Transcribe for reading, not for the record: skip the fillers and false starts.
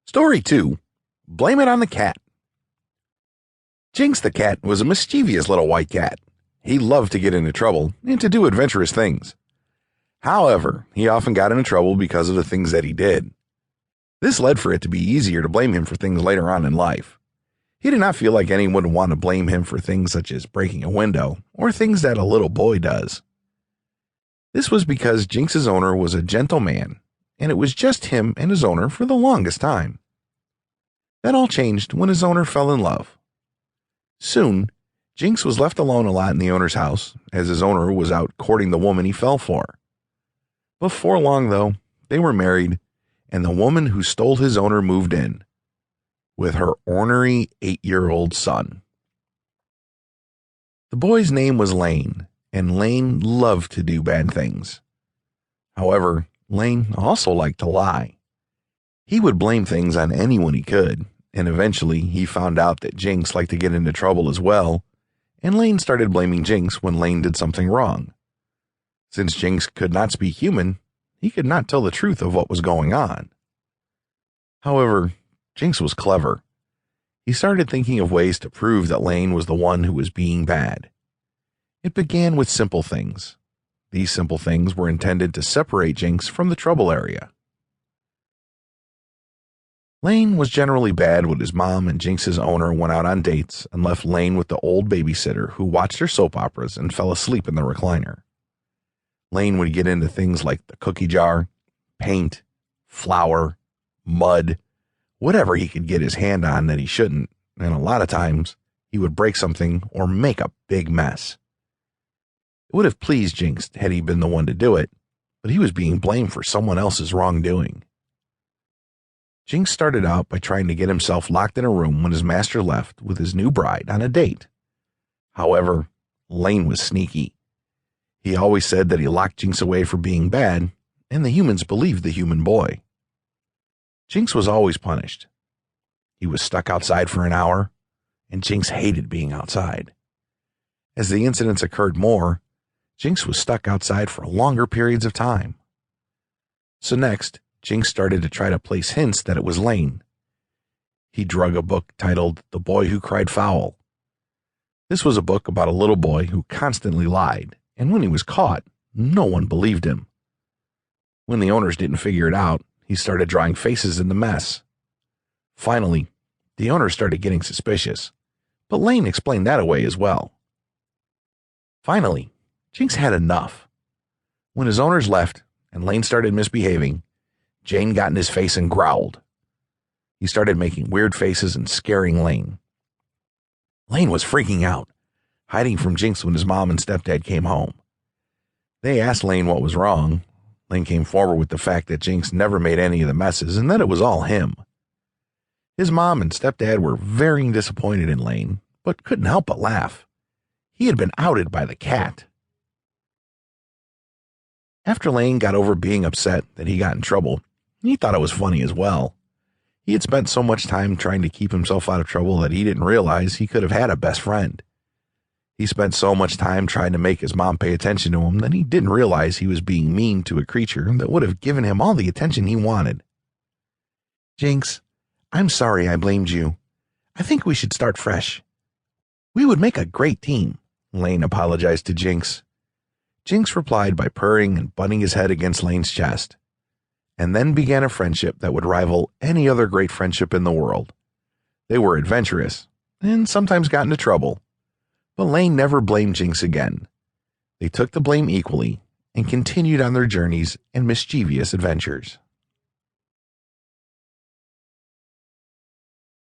Story 2. Blame It on the Cat. Jinx the cat was a mischievous little white cat. He loved to get into trouble and to do adventurous things. However, he often got into trouble because of the things that he did. This led for it to be easier to blame him for things later on in life. He did not feel like anyone would want to blame him for things such as breaking a window or things that a little boy does. This was because Jinx's owner was a gentle man, and it was just him and his owner for the longest time. That all changed when his owner fell in love. Soon, Jinx was left alone a lot in the owner's house, as his owner was out courting the woman he fell for. Before long, though, they were married, and the woman who stole his owner moved in, with her ornery 8-year-old son. The boy's name was Lane, and Lane loved to do bad things. However, Lane also liked to lie. He would blame things on anyone he could, and eventually he found out that Jinx liked to get into trouble as well, and Lane started blaming Jinx when Lane did something wrong. Since Jinx could not speak human, he could not tell the truth of what was going on. However, Jinx was clever. He started thinking of ways to prove that Lane was the one who was being bad. It began with simple things. These simple things were intended to separate Jinx from the trouble area. Lane was generally bad when his mom and Jinx's owner went out on dates and left Lane with the old babysitter who watched her soap operas and fell asleep in the recliner. Lane would get into things like the cookie jar, paint, flour, mud, whatever he could get his hand on that he shouldn't, and a lot of times he would break something or make a big mess. It would have pleased Jinx had he been the one to do it, but he was being blamed for someone else's wrongdoing. Jinx started out by trying to get himself locked in a room when his master left with his new bride on a date. However, Lane was sneaky. He always said that he locked Jinx away for being bad, and the humans believed the human boy. Jinx was always punished. He was stuck outside for an hour, and Jinx hated being outside. As the incidents occurred more, Jinx was stuck outside for longer periods of time. So next, Jinx started to try to place hints that it was Lane. He drug a book titled The Boy Who Cried Foul. This was a book about a little boy who constantly lied, and when he was caught, no one believed him. When the owners didn't figure it out, he started drawing faces in the mess. Finally, the owners started getting suspicious, but Lane explained that away as well. Finally, Jinx had enough. When his owners left and Lane started misbehaving, Jane got in his face and growled. He started making weird faces and scaring Lane. Lane was freaking out, hiding from Jinx when his mom and stepdad came home. They asked Lane what was wrong. Lane came forward with the fact that Jinx never made any of the messes and that it was all him. His mom and stepdad were very disappointed in Lane, but couldn't help but laugh. He had been outed by the cat. After Lane got over being upset that he got in trouble, he thought it was funny as well. He had spent so much time trying to keep himself out of trouble that he didn't realize he could have had a best friend. He spent so much time trying to make his mom pay attention to him that he didn't realize he was being mean to a creature that would have given him all the attention he wanted. Jinx, I'm sorry I blamed you. I think we should start fresh. We would make a great team, Lane apologized to Jinx. Jinx replied by purring and butting his head against Lane's chest, and then began a friendship that would rival any other great friendship in the world. They were adventurous, and sometimes got into trouble, but Lane never blamed Jinx again. They took the blame equally and continued on their journeys and mischievous adventures.